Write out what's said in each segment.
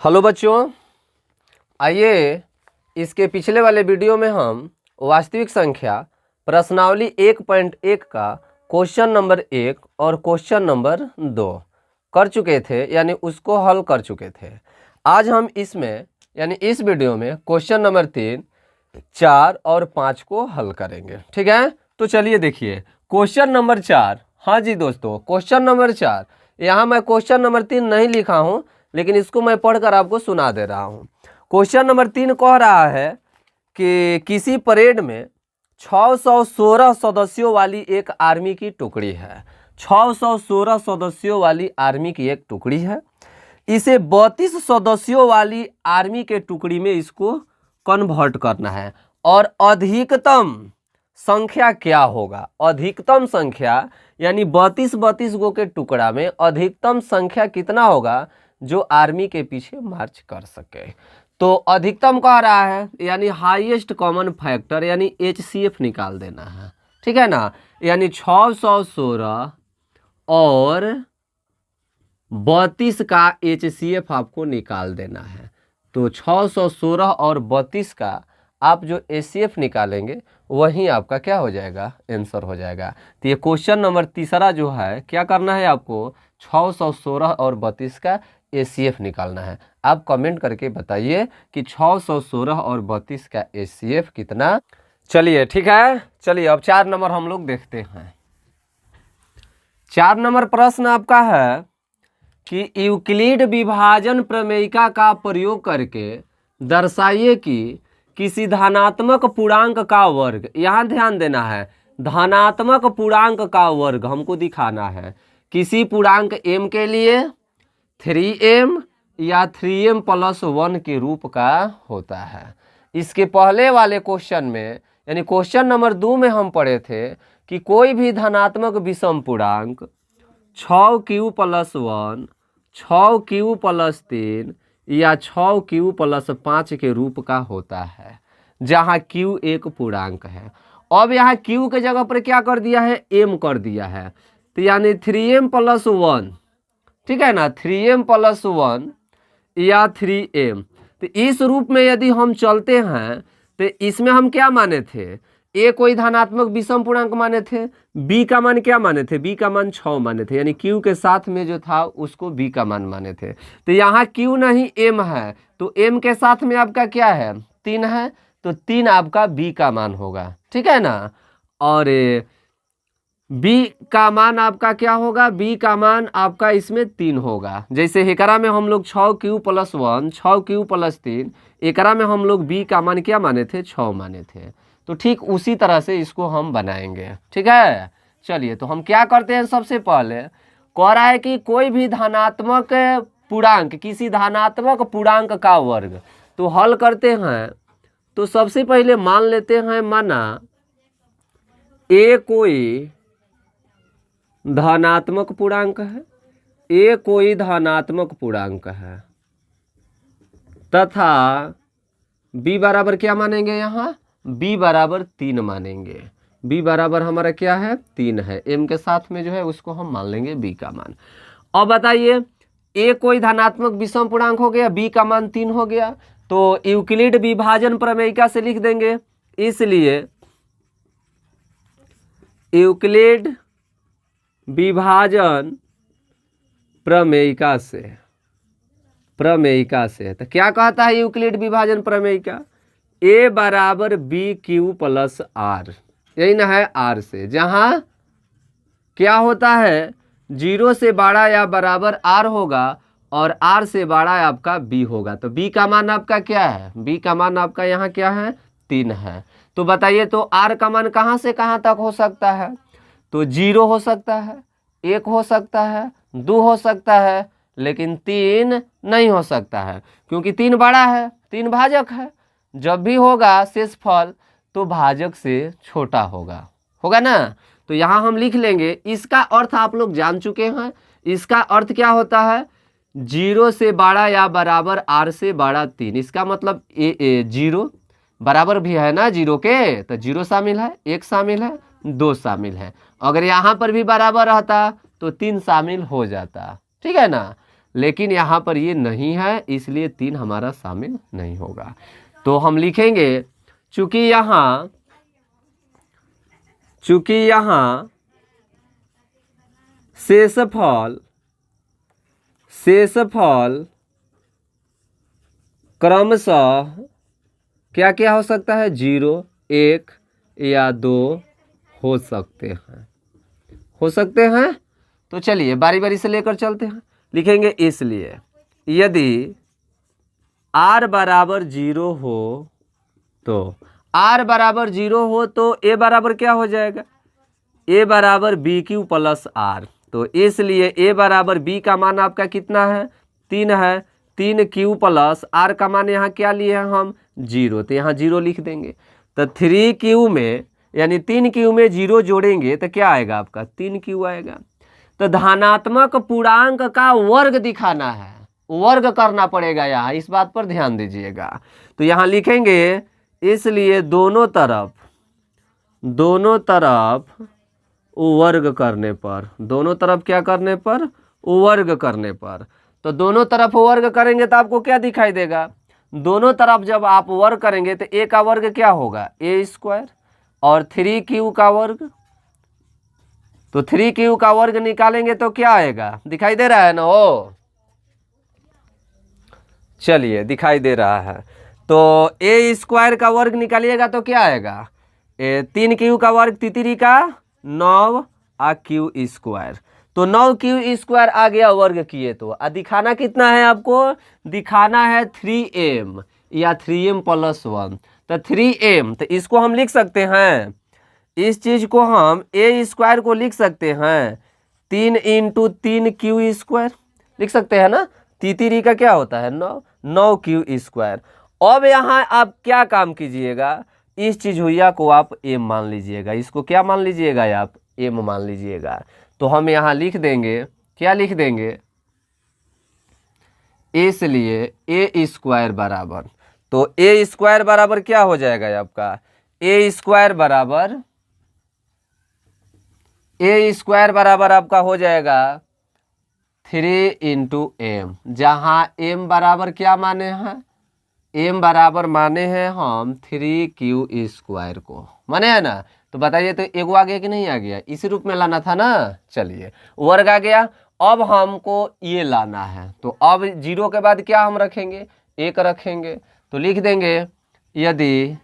Hello बच्चों, आइए इसके पिछले वाले वीडियो में हम वास्तविक संख्या प्रश्नावली 1.1 का क्वेश्चन नंबर 1 और क्वेश्चन नंबर 2 कर चुके थे, यानी उसको हल कर चुके थे। आज हम इसमें यानी इस वीडियो में क्वेश्चन नंबर 3, 4 और 5 को हल करेंगे। ठीक है, तो चलिए देखिए क्वेश्चन नंबर 4। हाँ जी दोस्तों, क्वेश्चन नंबर 4। यहाँ मैं क्वेश्चन नंबर 3 नहीं लिखा हूँ, लेकिन इसको मैं पढ़कर आपको सुना दे रहा हूँ। क्वेश्चन नंबर 3 कह रहा है कि किसी परेड में 616 सदस्यों वाली एक आर्मी की टुकड़ी है। 616 सदस्यों वाली आर्मी की एक टुकड़ी है। इसे 32 सदस्यों वाली आर्मी के टुकड़ी में इसको कन्वर्ट करना है और अधिकतम संख्या क्या होगा। अधिकतम संख्या यानी 32 गो के टुकड़ा में अधिकतम संख्या कितना होगा जो आर्मी के पीछे मार्च कर सके। तो अधिकतम कह रहा है यानी हाईएस्ट कॉमन फैक्टर यानी HCF निकाल देना है। ठीक है ना, यानी 616 और 32 का HCF आपको निकाल देना है। तो 616 और 32 का आप जो HCF निकालेंगे वही आपका क्या हो जाएगा, आंसर हो जाएगा। तो ये क्वेश्चन नंबर तीसरा जो है, क्या करना है आपको 616 और 32 का HCF निकालना है। आप कमेंट करके बताइए कि 616 और 32 का HCF कितना। चलिए ठीक है, चलिए अब 4 नंबर हम लोग देखते हैं। 4 नंबर प्रश्न आपका है कि यूक्लिड विभाजन प्रमेयिका का प्रयोग करके दर्शाइए कि किसी धनात्मक पूर्णांक का वर्ग, यहाँ ध्यान देना है, धनात्मक पूर्णांक का वर्ग हमको दिखाना है। किसी पूर्णांक m के लिए 3m या 3m + 1 के रूप का होता है। इसके पहले वाले क्वेश्चन में यानी क्वेश्चन नंबर 2 में हम पढ़े थे कि कोई भी धनात्मक विषम पूर्णांक 6q + 1, 6q + 3 या 6q + 5 के रूप का होता है, जहाँ q एक पूर्णांक है। अब यहाँ q के जगह पर क्या कर दिया है, m कर दिया है। तो यानी 3m + 1, ठीक है ना, 3m + 1 या 3m। तो इस रूप में यदि हम चलते हैं तो इसमें हम क्या माने थे, a कोई धनात्मक विषम पूर्णांक माने थे, b का मान क्या माने थे, b का मान 6 माने थे, यानी q के साथ में जो था उसको b का मान माने थे। तो यहाँ q नहीं m है, तो m के साथ में आपका क्या है, 3 है, तो 3 आपका b का मान होगा। ठीक है ना, और b का मान आपका क्या होगा, b का मान आपका इसमें 3 होगा। जैसे एकरा में हम लोग 6q + 1, 6q + 3, एकरा में हम लोग b का मान क्या माने थे, 6 माने थे। तो ठीक उसी तरह से इसको हम बनाएंगे। ठीक है, चलिए तो हम क्या करते हैं, सबसे पहले कह रहा है कि कोई भी धनात्मक पूर्णांक, किसी धनात्मक पूर्णांक का वर्ग, तो हल करते हैं। तो सबसे पहले मान लेते हैं, माना a कोई धनात्मक पूर्णांक है, a कोई धनात्मक पूर्णांक है तथा b बराबर क्या मानेंगे, यहाँ b बराबर 3 मानेंगे। b बराबर हमारा क्या है, 3 है। m के साथ में जो है उसको हम मान लेंगे b का मान। अब बताइए, a कोई धनात्मक विषम पूर्णांक हो गया, b का मान 3 हो गया, तो यूक्लिड विभाजन प्रमेयिका से लिख देंगे। इसलिए यूक्लिड विभाजन प्रमेयिका से तो क्या कहता है यूक्लिड विभाजन प्रमेयिका, a बराबर bq + r, यही ना है, r से, जहां क्या होता है 0 से बड़ा या बराबर r होगा और r से बड़ा आपका b होगा। तो b का मान आपका क्या है, b का मान आपका यहाँ क्या है, 3 है। तो बताइए, तो r का मान कहाँ से कहाँ तक हो सकता है, तो 0 हो सकता है, 1 हो सकता है, 2 हो सकता है, लेकिन 3 नहीं हो सकता है, क्योंकि 3 बड़ा है, 3 भाजक है। जब भी होगा शेषफल तो भाजक से छोटा होगा ना। तो यहाँ हम लिख लेंगे, इसका अर्थ आप लोग जान चुके हैं। इसका अर्थ क्या होता है, 0 से बड़ा या बराबर r से बड़ा 3। इसका मतलब 0 बराबर भी है ना 0 के, तो 0 शामिल है, 1 शामिल है, 2 शामिल है। अगर यहाँ पर भी बराबर रहता तो 3 शामिल हो जाता। ठीक है ना, लेकिन यहाँ पर ये नहीं है, इसलिए 3 हमारा शामिल नहीं होगा। तो हम लिखेंगे चूंकि यहाँ शेषफल क्रमशः क्या क्या हो सकता है, 0, 1 या 2 हो सकते हैं। तो चलिए बारी बारी से लेकर चलते हैं। लिखेंगे इसलिए यदि r बराबर 0 हो तो r बराबर 0 हो तो a बराबर क्या हो जाएगा, a बराबर बी क्यू प्लस आर। तो इसलिए a बराबर b का मान आपका कितना है, 3 है। 3 क्यू प्लस आर का मान यहाँ क्या लिए हैं हम, 0, तो यहाँ 0 लिख देंगे। तो 3 क्यू में यानी 3 क्यू में 0 जोड़ेंगे तो क्या आएगा आपका, 3 क्यू आएगा। तो धनात्मक पूर्णांक का वर्ग दिखाना है, वर्ग करना पड़ेगा यहाँ, इस बात पर ध्यान दीजिएगा। तो यहाँ लिखेंगे इसलिए दोनों तरफ वर्ग करने पर, दोनों तरफ क्या करने पर, वर्ग करने पर। तो दोनों तरफ वर्ग करेंगे तो आपको क्या दिखाई देगा, दोनों तरफ जब आप वर्ग करेंगे तो a का वर्ग क्या होगा, a² और 3q का वर्ग। तो 3q का वर्ग निकालेंगे तो क्या आएगा, दिखाई दे रहा है ना, वो चलिए दिखाई दे रहा है। तो a² का वर्ग निकालिएगा तो क्या आएगा, 3q का वर्ग, तितरी का 9 आ q²। तो 9q² आ गया वर्ग किए तो दिखाना कितना है आपको, दिखाना है 3m या 3m + 1। तो 3m, तो इसको हम लिख सकते हैं, इस चीज को हम a² को लिख सकते हैं 3 × 3q² लिख सकते हैं ना। तितरी का क्या होता है 9q²। अब यहाँ आप क्या काम कीजिएगा, इस चीज हुआ को आप m मान लीजिएगा, इसको क्या मान लीजिएगा आप, m मान लीजिएगा। तो हम यहाँ लिख देंगे, क्या लिख देंगे, इसलिए a² बराबर, तो a² बराबर क्या हो जाएगा आपका, a² बराबर आपका हो जाएगा 3 × m, जहाँ m बराबर क्या माने हैं, m बराबर माने हैं हम 3q² को, माने है ना। तो बताइए तो एगो आ गया कि नहीं आ गया, इसी रूप में लाना था ना। चलिए वर्ग आ गया, अब हमको ये लाना है। तो अब 0 के बाद क्या हम रखेंगे, 1 रखेंगे। तो लिख देंगे यदि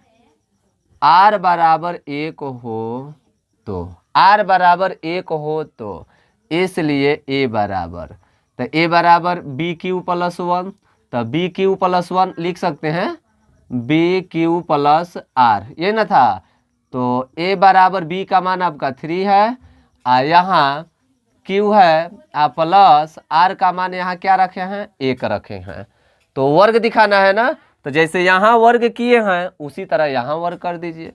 r बराबर 1 हो तो, r बराबर 1 हो तो इसलिए a बराबर, तो a बराबर bq + 1, तो bq + 1 लिख सकते हैं bq + r, ये ना था। तो a बराबर b का मान आपका 3 है, यहाँ q है प्लस r का मान यहाँ क्या रखे हैं, 1 रखे हैं। तो वर्ग दिखाना है ना, तो जैसे यहाँ वर्ग किए हैं उसी तरह यहाँ वर्ग कर दीजिए,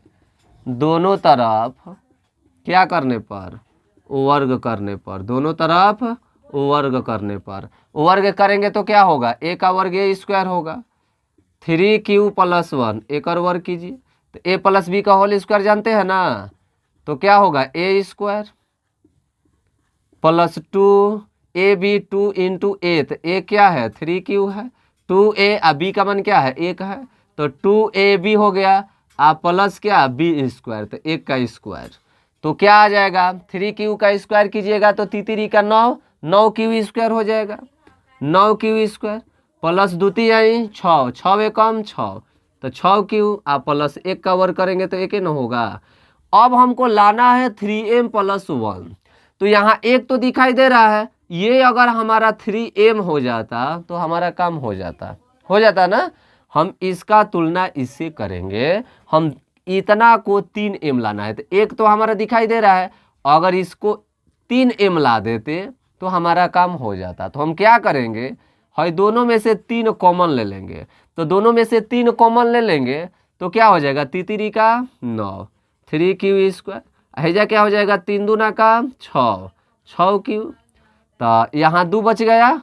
दोनों तरफ क्या करने पर, वर्ग करने पर, दोनों तरफ वर्ग करने पर। वर्ग करेंगे तो क्या होगा, a का वर्ग a² होगा, 3q + 1 एक और वर्ग कीजिए, तो a + b का होल स्क्वायर जानते हैं ना। तो क्या होगा a² + 2ab 2 × a, तो a क्या है 3q है, 2a और b का मान क्या है 1 है, तो 2ab हो गया प्लस क्या b², तो 1 का स्क्वायर। तो क्या आ जाएगा, 3q का स्क्वायर कीजिएगा तो तितरी का 9q² हो जाएगा, 9q² प्लस 2 × 6, 6 एकम 6, तो 6q प्लस 1 का वर्ग करेंगे तो 1 ही न होगा। अब हमको लाना है 3m + 1, तो यहाँ 1 तो दिखाई दे रहा है, ये अगर हमारा 3m हो जाता तो हमारा काम हो जाता ना। हम इसका तुलना इससे करेंगे, हम इतना को 3m लाना है, तो 1 तो हमारा दिखाई दे रहा है, अगर इसको 3m ला देते तो हमारा काम हो जाता। तो हम क्या करेंगे, है दोनों में से 3 कॉमन ले लेंगे, तो दोनों में से 3 कॉमन ले लेंगे तो क्या हो जाएगा, तितरी का 9, 3q², हैजा क्या हो जाएगा 3 दूना का 6, 6q, तो यहाँ 2 बच गया,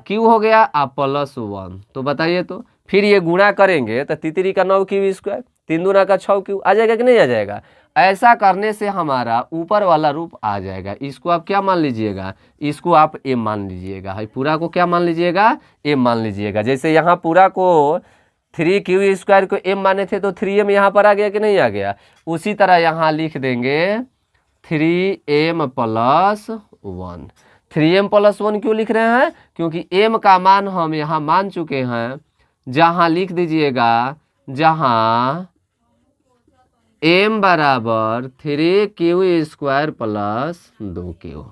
q हो गया +1। तो बताइए तो फिर ये गुणा करेंगे तो तितरी का 9q², 3 दूना का 6 क्यू आ जाएगा कि नहीं आ जाएगा। ऐसा करने से हमारा ऊपर वाला रूप आ जाएगा। इसको आप क्या मान लीजिएगा, इसको आप m मान लीजिएगा। है पूरा को क्या मान लीजिएगा, m मान लीजिएगा। जैसे यहाँ पूरा को 3q² को m माने थे तो 3m यहाँ पर आ गया कि नहीं आ गया। उसी तरह यहाँ लिख देंगे 3m + 1। 3m + 1 क्यों लिख रहे हैं, क्योंकि m का मान हम यहाँ मान चुके हैं। जहाँ लिख दीजिएगा, जहाँ m बराबर 3q² + 2q।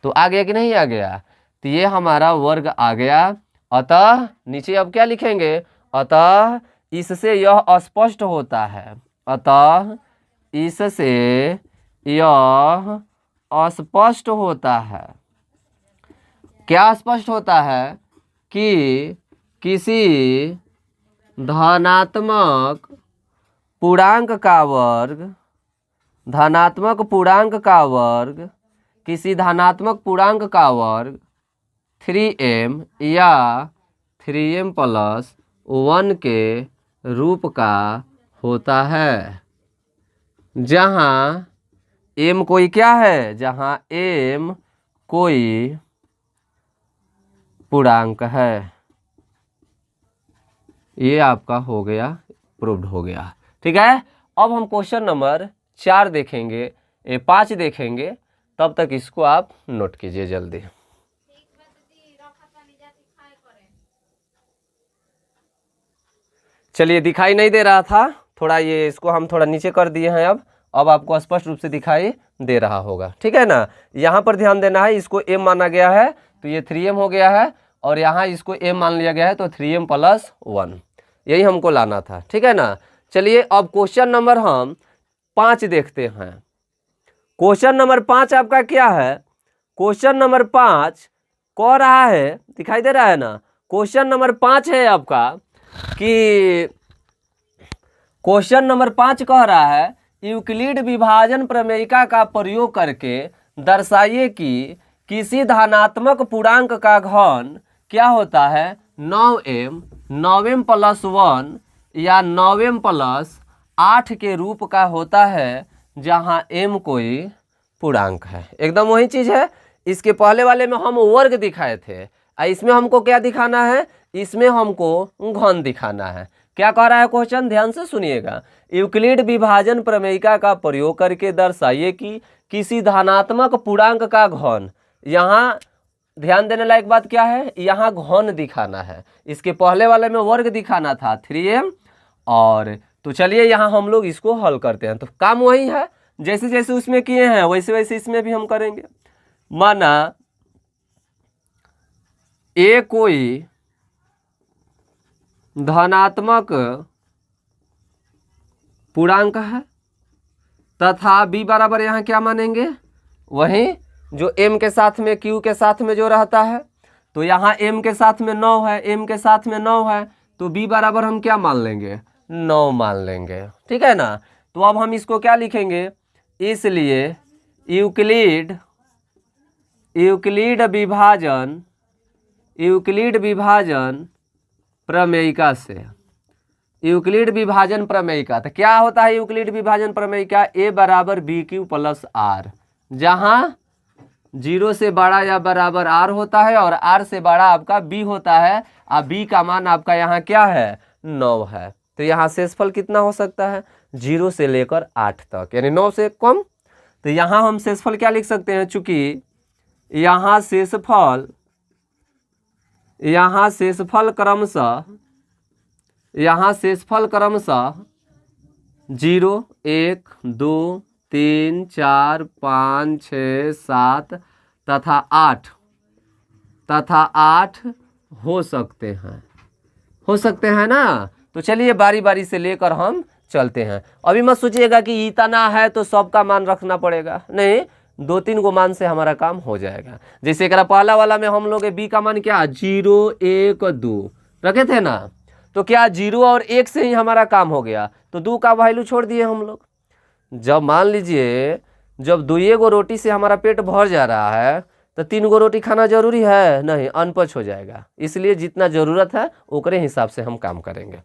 तो आ गया कि नहीं आ गया। तो ये हमारा वर्ग आ गया। अतः नीचे अब क्या लिखेंगे, अतः इससे यह स्पष्ट होता है, अतः इससे यह स्पष्ट होता है। क्या स्पष्ट होता है कि किसी धनात्मक पूर्णांक का वर्ग, धनात्मक पूर्णांक का वर्ग, किसी धनात्मक पूर्णांक का वर्ग 3m या 3m + 1 के रूप का होता है। जहाँ m कोई क्या है, जहाँ m कोई पूर्णांक है। ये आपका हो गया, प्रूव्ड हो गया। ठीक है, अब हम क्वेश्चन नंबर 4 देखेंगे, 5 देखेंगे। तब तक इसको आप नोट कीजिए जल्दी। चलिए, दिखाई नहीं दे रहा था थोड़ा, ये इसको हम थोड़ा नीचे कर दिए हैं। अब आपको स्पष्ट रूप से दिखाई दे रहा होगा। ठीक है ना, यहाँ पर ध्यान देना है। इसको m माना गया है तो ये 3m हो गया है, और यहाँ इसको m मान लिया गया है तो 3m + 1, यही हमको लाना था। ठीक है ना। चलिए, अब क्वेश्चन नंबर हम 5 देखते हैं। क्वेश्चन नंबर 5 आपका क्या है, क्वेश्चन नंबर 5 कह रहा है, दिखाई दे रहा है ना। क्वेश्चन नंबर 5 है आपका कि क्वेश्चन नंबर 5 कह रहा है, यूक्लिड विभाजन प्रमेयिका का प्रयोग करके दर्शाइए कि किसी धनात्मक पूर्णांक का घन क्या होता है, 9m, 9m + 1 या 9m + 8 के रूप का होता है, जहां m कोई पूर्णांक है। एकदम वही चीज है। इसके पहले वाले में हम वर्ग दिखाए थे, इसमें हमको क्या दिखाना है, इसमें हमको घन दिखाना है। क्या कह रहा है क्वेश्चन, ध्यान से सुनिएगा। यूक्लिड विभाजन प्रमेयिका का प्रयोग करके दर्शाइए कि किसी धनात्मक पूर्णांक का घन, यहाँ ध्यान देने लायक बात क्या है, यहाँ घन दिखाना है। इसके पहले वाले में वर्ग दिखाना था 3m, और तो चलिए यहाँ हम लोग इसको हल करते हैं। तो काम वही है, जैसे जैसे उसमें किए हैं वैसे वैसे इसमें भी हम करेंगे। माना a कोई धनात्मक पूर्णांक है तथा b बराबर यहाँ क्या मानेंगे, वही जो m के साथ में q के साथ में जो रहता है। तो यहाँ m के साथ में 9 है, m के साथ में 9 है, तो b बराबर हम क्या मान लेंगे, 9 मान लेंगे। ठीक है ना। तो अब हम इसको क्या लिखेंगे, इसलिए यूक्लिड विभाजन प्रमेयिका से, यूक्लिड विभाजन प्रमेयिका, तो क्या होता है यूक्लिड विभाजन प्रमेयिका, a बराबर bq + r, जहाँ 0 से बड़ा या बराबर r होता है और r से बड़ा आपका b होता है। अब b का मान आपका यहाँ क्या है, 9 है। तो यहाँ शेषफल कितना हो सकता है, 0 से लेकर 8 तक, यानी 9 से कम। तो यहाँ हम शेषफल क्या लिख सकते हैं, चूंकि यहाँ शेषफल क्रमशः 0, 1, 2, 3, 4, 5, 6, 7 तथा 8 हो सकते हैं ना। तो चलिए बारी बारी से लेकर हम चलते हैं। अभी मत सोचिएगा कि इतना है तो सबका मान रखना पड़ेगा, नहीं, 2-3 गो मान से हमारा काम हो जाएगा। जैसे एक पहला वाला में हम लोग b का मान क्या 0, 1, 2 रखे थे ना, तो क्या 0 और 1 से ही हमारा काम हो गया, तो 2 का वैल्यू छोड़ दिए हम लोग। जब मान लीजिए जब 2 गो रोटी से हमारा पेट भर जा रहा है तो 3 गो रोटी खाना जरूरी है, नहीं, अनपच हो जाएगा। इसलिए जितना जरूरत है उकरे हिसाब से हम काम करेंगे।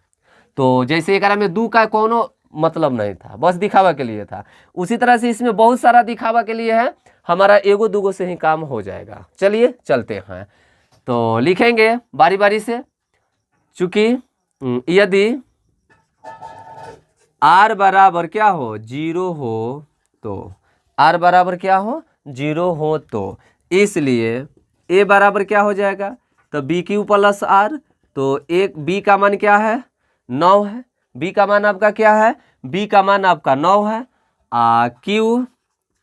तो जैसे एक में 2 का कोनो मतलब नहीं था, बस दिखावा के लिए था। उसी तरह से इसमें बहुत सारा दिखावा के लिए है, हमारा एगो दूगो से ही काम हो जाएगा। चलिए चलते हैं, तो लिखेंगे बारी बारी से। चूंकि यदि r बराबर क्या हो, 0 हो, तो r बराबर क्या हो, 0 हो, तो इसलिए a बराबर क्या हो जाएगा, तो बी क्यू प्लस आर। तो एक b का मान क्या है, 9 है। b का मान आपका क्या है, b का मान आपका 9 है। q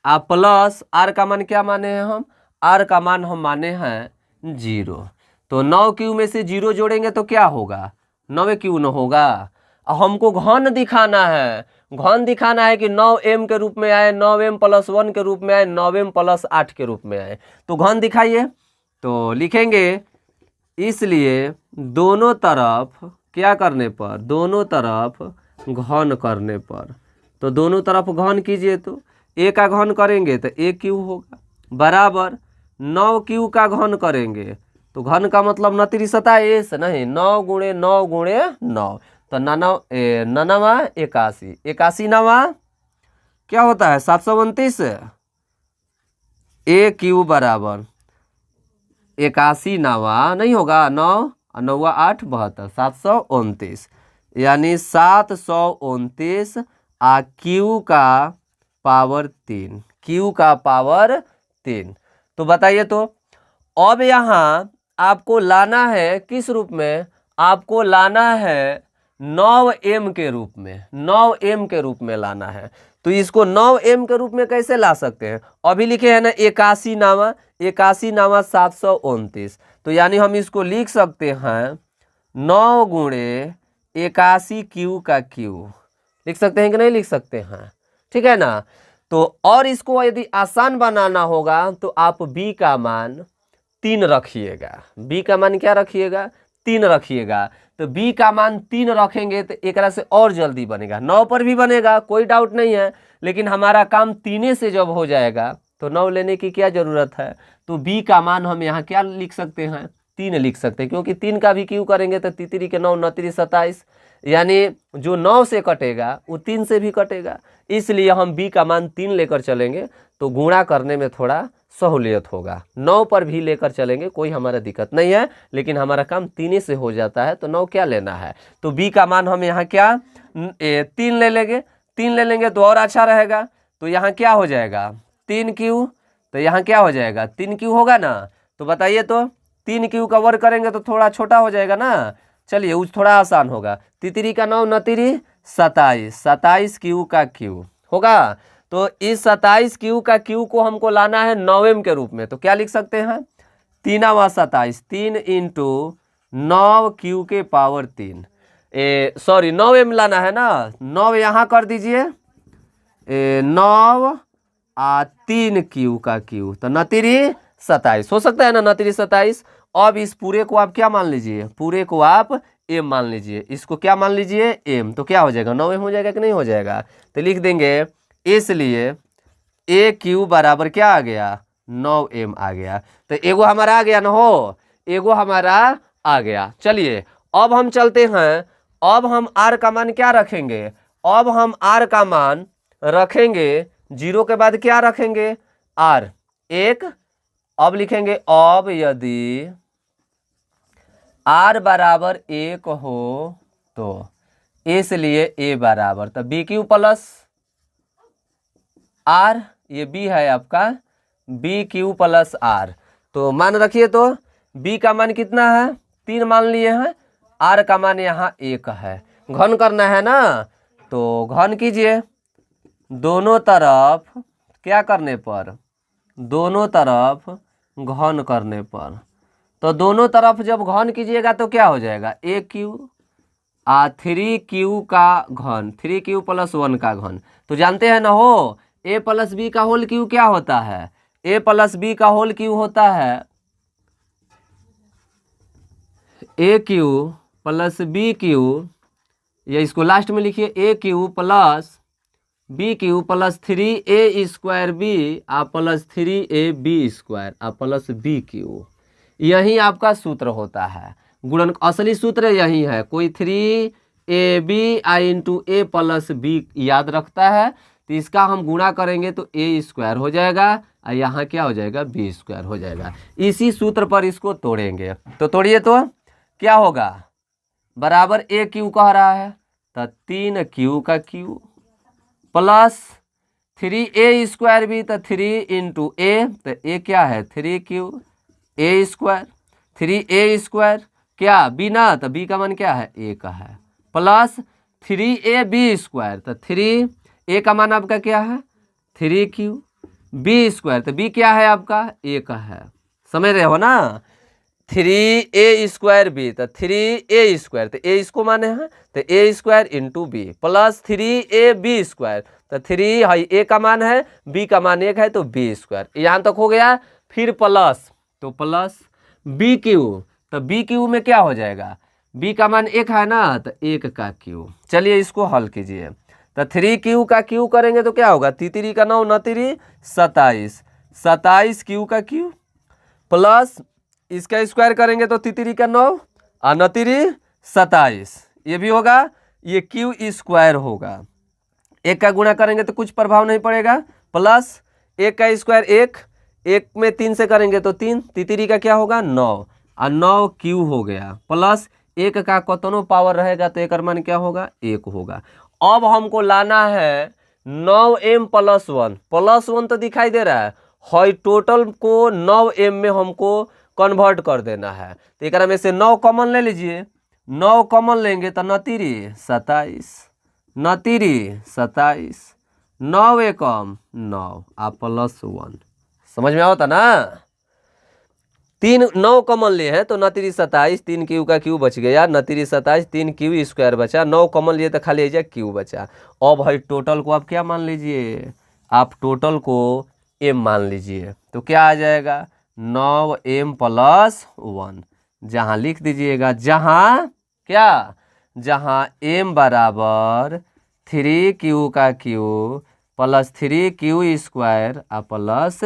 प्लस r का मान क्या माने हैं हम, r का मान हम माने हैं 0। तो 9 क्यू में से 0 जोड़ेंगे तो क्या होगा, 9 क्यू न होगा। हमको घन दिखाना है, घन दिखाना है कि 9m के रूप में आए, 9m प्लस 1 के रूप में आए, 9m प्लस 8 के रूप में आए। तो घन दिखाइए, तो लिखेंगे इसलिए दोनों तरफ क्या करने पर, दोनों तरफ घन करने पर, तो दोनों तरफ घन कीजिए, तो a का घन करेंगे तो a क्यू होगा, बराबर 9 क्यू का घन करेंगे, तो घन का मतलब 9 3 27 नहीं, 9 गुणे 9 गुणे 9, तो 9 81, 81 नवा क्या होता है 729, a क्यू बराबर 81 नवा नहीं होगा, 9 9 8 72, 729, यानी 729 क्यू का पावर 3, क्यू का पावर 3। तो बताइए, तो अब यहाँ आपको लाना है किस रूप में, आपको लाना है 9m के रूप में, 9m के रूप में लाना है। तो इसको 9m के रूप में कैसे ला सकते हैं, अभी लिखे हैं ना 81 नामा, 81 नामा 729, तो यानी हम इसको लिख सकते हैं 9 गुणे 81 क्यू का क्यू, लिख सकते हैं कि नहीं लिख सकते हैं, ठीक है ना। तो और इसको यदि आसान बनाना होगा तो आप b का मान 3 रखिएगा, b का मान क्या रखिएगा, 3 रखिएगा। तो b का मान 3 रखेंगे तो एक से और जल्दी बनेगा, 9 पर भी बनेगा कोई डाउट नहीं है, लेकिन हमारा काम 3 से जब हो जाएगा तो 9 लेने की क्या ज़रूरत है। तो b का मान हम यहाँ क्या लिख सकते हैं, 3 लिख सकते हैं, क्योंकि 3 का भी क्यू करेंगे तो 3 के 9 9 3 27, यानी जो 9 से कटेगा वो 3 से भी कटेगा, इसलिए हम b का मान 3 लेकर चलेंगे तो गुणा करने में थोड़ा सहूलियत होगा। 9 पर भी लेकर चलेंगे कोई हमारा दिक्कत नहीं है, लेकिन हमारा काम 3 से हो जाता है, तो 9 क्या लेना है। तो b का मान हम यहाँ क्या 3 ले लेंगे, 3 ले लेंगे तो और अच्छा रहेगा। तो यहाँ क्या हो जाएगा 3 क्यू, तो यहाँ क्या हो जाएगा 3 क्यू होगा ना। तो बताइए, तो 3 क्यू का वर्ग करेंगे तो थोड़ा छोटा हो जाएगा ना, चलिए उस थोड़ा आसान होगा। 3 का 9 9 3 27, 27 क्यू का क्यू होगा। तो इस 27 क्यू का क्यू को हमको लाना है 9m के रूप में, तो क्या लिख सकते हैं 3 27, 3 इंटू 9 क्यू के पावर 3, सॉरी 9m लाना है ना, 9 यहाँ कर दीजिए, 9 3 क्यू का क्यू, तो 9 3 27 हो सकता है ना, 9 3 27। अब इस पूरे को आप क्या मान लीजिए, पूरे को आप m मान लीजिए, इसको क्या मान लीजिए m, तो क्या हो जाएगा 9m हो जाएगा कि नहीं हो जाएगा। तो लिख देंगे इसलिए a क्यू बराबर क्या आ गया 9m आ गया। तो एगो हमारा आ गया ना हो, एगो हमारा आ गया। चलिए अब हम चलते हैं, अब हम r का मान क्या रखेंगे, अब हम r का मान रखेंगे 0 के बाद क्या रखेंगे r 1। अब लिखेंगे अब यदि r बराबर 1 हो तो इसलिए a बराबर, तो b क्यू प्लस r, ये b है आपका b क्यू प्लस r। तो मान रखिए, तो b का मान कितना है 3 मान लिए हैं, r का मान यहाँ 1 है। घन करना है ना, तो घन कीजिए, दोनों तरफ क्या करने पर, दोनों तरफ घन करने पर। तो दोनों तरफ जब घन कीजिएगा तो क्या हो जाएगा a क्यू 3 क्यू का घन, 3 क्यू प्लस 1 का घन। तो जानते हैं ना हो a प्लस बी का होल क्यू क्या होता है, a प्लस बी का होल क्यू होता है a cube plus B cube, या इसको लास्ट में लिखिए a cube plus B cube plus 3a square B plus 3ab square plus B cube. यही आपका सूत्र होता है, गुणन असली सूत्र यही है, कोई 3 ए बी आई इंटू ए प्लस बी याद रखता है, तो इसका हम गुणा करेंगे तो ए स्क्वायर हो जाएगा और यहाँ क्या हो जाएगा बी स्क्वायर हो जाएगा। इसी सूत्र पर इसको तोड़ेंगे, तो तोड़िए तो क्या होगा बराबर ए क्यू कह रहा है तो 3q का क्यू प्लस 3a स्क्वायर भी तो 3 इंटू ए, तो ए क्या है 3q ए स्क्वायर, 3a स्क्वायर क्या बी ना, तो बी का मान क्या है ए का है, प्लस 3ab स्क्वायर, तो 3a का मान आपका क्या है 3q बी स्क्वायर, तो बी क्या है आपका ए का है, समझ रहे हो ना। 3a स्क्वायर बी तो 3a स्क्वायर, तो ए इसको माने हैं तो a square into b plus 3ab square, तो 3 है ए का मान है बी का मान 1 है तो बी स्क्वायर, यहाँ तक हो गया। फिर प्लस तो प्लस बी क्यू, तो बी क्यू में क्या हो जाएगा बी का मान 1 है ना तो 1 का क्यू। चलिए इसको हल कीजिए, तो 3q का क्यू करेंगे तो क्या होगा 3 का 9 9 3 27, 27q का क्यू प्लस इसका स्क्वायर करेंगे तो 3 का 9 और 9 3 27, ये भी होगा, ये क्यू स्क्वायर होगा। एक का गुणा करेंगे तो कुछ प्रभाव नहीं पड़ेगा, प्लस एक का स्क्वायर एक में 3 से करेंगे तो 3 3 का क्या होगा 9 और 9 क्यू हो गया, प्लस एक का कतनों पावर रहेगा तो एक मान क्या होगा 1 होगा। अब हमको लाना है 9m प्लस 1 तो दिखाई दे रहा है टोटल को 9m में हमको कन्वर्ट कर देना है, तो एक में से 9 कॉमन ले लीजिए, 9 कॉमन लेंगे तो 9 3 27, 9 3 27, 9 एकम 9 आप प्लस 1, समझ में आता ना। 9 कॉमन लिए हैं तो 9 3 27, 3q का क्यू बच गया, 9 3 27, 3q स्क्वायर बचा, 9 कॉमन लिए तो खाली एजा क्यू बचा। अब भाई टोटल को आप क्या मान लीजिए, आप टोटल को m मान लीजिए, तो क्या आ जाएगा 9m प्लस 1, जहाँ लिख दीजिएगा जहाँ क्या जहाँ m बराबर 3q का Q plus 3q square plus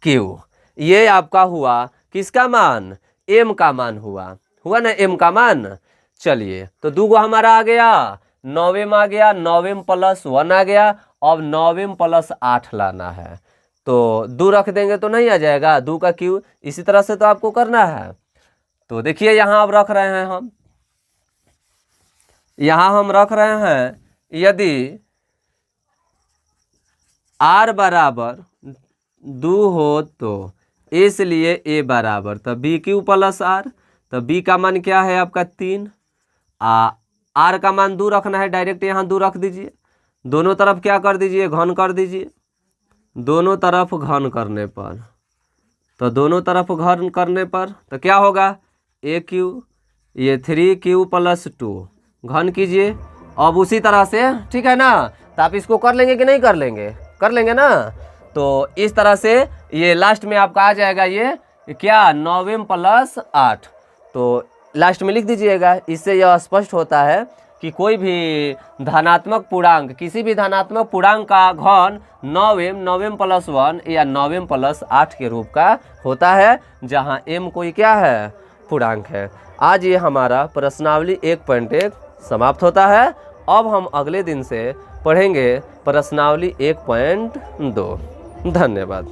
q, ये आपका हुआ किसका मान m का मान हुआ ना m का मान। चलिए तो दूगो हमारा आ गया 9m आ गया, 9m प्लस 1 आ गया, अब 9m प्लस 8 लाना है तो 2 रख देंगे तो नहीं आ जाएगा 2 का क्यू, इसी तरह से तो आपको करना है। तो देखिए यहाँ अब रख रहे हैं हम, यहाँ हम रख रहे हैं यदि r बराबर 2 हो तो इसलिए a बराबर तो बी क्यू प्लस आर, तो b का मान क्या है आपका 3, r का मान 2 रखना है, डायरेक्ट यहाँ 2 रख दीजिए, दोनों तरफ क्या कर दीजिए घन कर दीजिए, दोनों तरफ घन करने पर तो दोनों तरफ घन करने पर तो क्या होगा ए क्यू, ये 3q प्लस 2 घन कीजिए। अब उसी तरह से ठीक है ना, तो आप इसको कर लेंगे कि नहीं कर लेंगे, कर लेंगे ना। तो इस तरह से ये लास्ट में आपका आ जाएगा ये क्या 9m प्लस 8, तो लास्ट में लिख दीजिएगा। इससे यह स्पष्ट होता है कि कोई भी धनात्मक पूर्णांक, किसी भी धनात्मक पूर्णांक का घन 9m प्लस 1 या 9m प्लस 8 के रूप का होता है, जहां m कोई क्या है पूर्णांक है। आज ये हमारा प्रश्नावली 1.1 समाप्त होता है। अब हम अगले दिन से पढ़ेंगे प्रश्नावली 1.2। धन्यवाद।